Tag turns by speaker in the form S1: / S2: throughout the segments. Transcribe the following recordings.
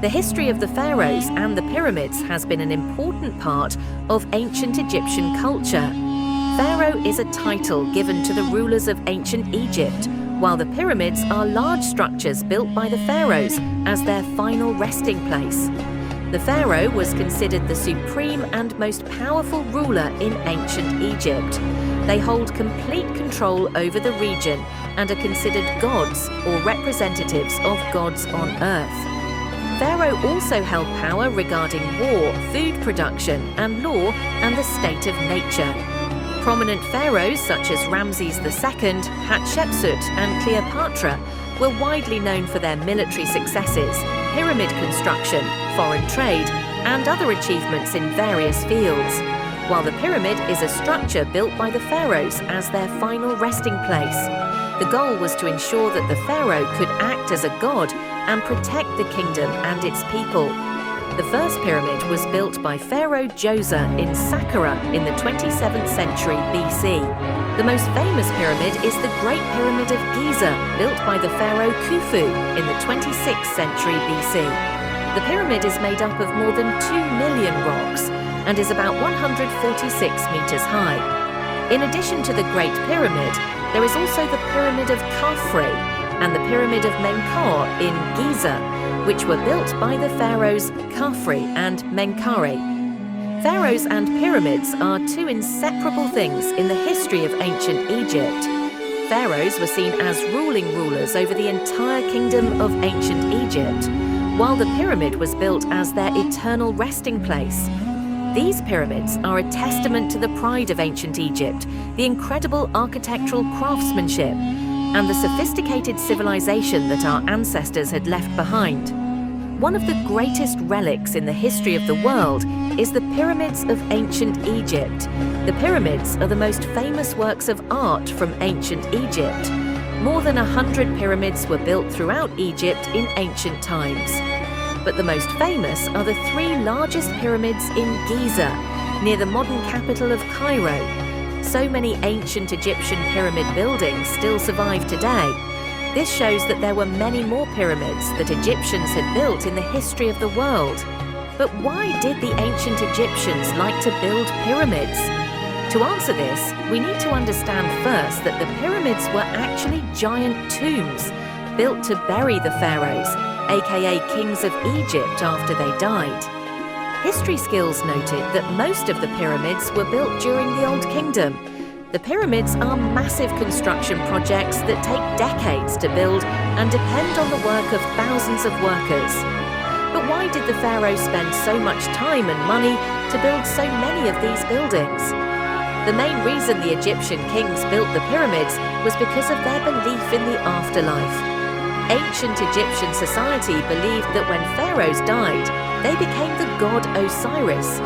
S1: The history of the pharaohs and the pyramids has been an important part of ancient Egyptian culture. Pharaoh is a title given to the rulers of ancient Egypt, while the pyramids are large structures built by the pharaohs as their final resting place. The pharaoh was considered the supreme and most powerful ruler in ancient Egypt. They hold complete control over the region and are considered gods or representatives of gods on earth. Pharaoh also held power regarding war, food production, and law, and the state of nature. Prominent pharaohs such as Ramses II, Hatshepsut, and Cleopatra were widely known for their military successes, pyramid construction, foreign trade, and other achievements in various fields. While the pyramid is a structure built by the pharaohs as their final resting place, the goal was to ensure that the pharaoh could act as a god and protect the kingdom and its people. The first pyramid was built by Pharaoh Djoser in Saqqara in the 27th century BC. The most famous pyramid is the Great Pyramid of Giza, built by the pharaoh Khufu in the 26th century BC. The pyramid is made up of more than 2 million rocks and is about 146 meters high. In addition to the Great Pyramid, there is also the Pyramid of Khafre and the Pyramid of Menkaure in Giza, which were built by the pharaohs Khafre and Menkaure. Pharaohs and pyramids are two inseparable things in the history of ancient Egypt. Pharaohs were seen as ruling rulers over the entire kingdom of ancient Egypt, while the pyramid was built as their eternal resting place. These pyramids are a testament to the pride of ancient Egypt, the incredible architectural craftsmanship, and the sophisticated civilization that our ancestors had left behind. One of the greatest relics in the history of the world is the pyramids of ancient Egypt. The pyramids are the most famous works of art from ancient Egypt. More than 100 pyramids were built throughout Egypt in ancient times. But the most famous are the 3 largest pyramids in Giza, near the modern capital of Cairo. So many ancient Egyptian pyramid buildings still survive today. This shows that there were many more pyramids that Egyptians had built in the history of the world. But why did the ancient Egyptians like to build pyramids? To answer this, we need to understand first that the pyramids were actually giant tombs built to bury the pharaohs, aka kings of Egypt, after they died. History Skills noted that most of the pyramids were built during the Old Kingdom. The pyramids are massive construction projects that take decades to build and depend on the work of thousands of workers. But why did the pharaohs spend so much time and money to build so many of these buildings? The main reason the Egyptian kings built the pyramids was because of their belief in the afterlife. Ancient Egyptian society believed that when pharaohs died, they became the god Osiris.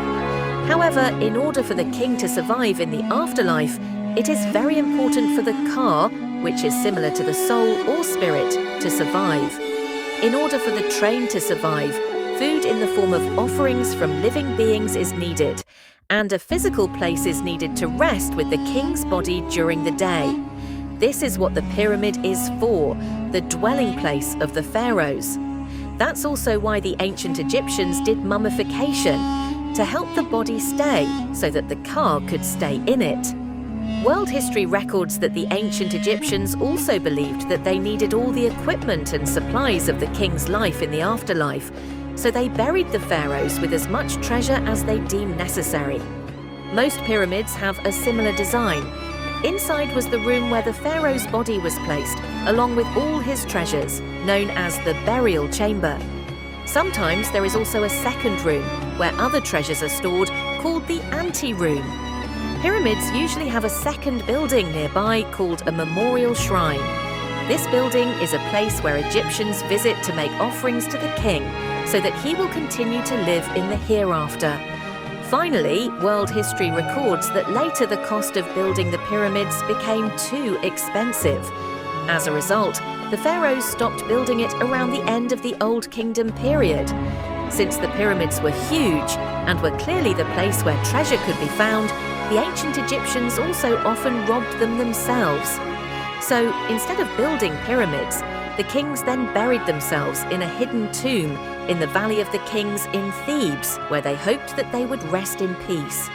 S1: However, in order for the king to survive in the afterlife, it is very important for the ka, which is similar to the soul or spirit, to survive. In order for the train to survive, food in the form of offerings from living beings is needed, and a physical place is needed to rest with the king's body during the day. This is what the pyramid is for, the dwelling place of the pharaohs. That's also why the ancient Egyptians did mummification, to help the body stay so that the ka could stay in it. World history records that the ancient Egyptians also believed that they needed all the equipment and supplies of the king's life in the afterlife, so they buried the pharaohs with as much treasure as they deemed necessary. Most pyramids have a similar design. Inside was the room where the pharaoh's body was placed, along with all his treasures, known as the burial chamber. Sometimes there is also a second room where other treasures are stored, called the ante-room. Pyramids usually have a second building nearby called a memorial shrine. This building is a place where Egyptians visit to make offerings to the king so that he will continue to live in the hereafter. Finally, world history records that later the cost of building the pyramids became too expensive. As a result, the pharaohs stopped building it around the end of the Old Kingdom period. Since the pyramids were huge and were clearly the place where treasure could be found, the ancient Egyptians also often robbed them themselves. So, instead of building pyramids, The kings then buried themselves in a hidden tomb in the Valley of the Kings in Thebes, where they hoped that they would rest in peace.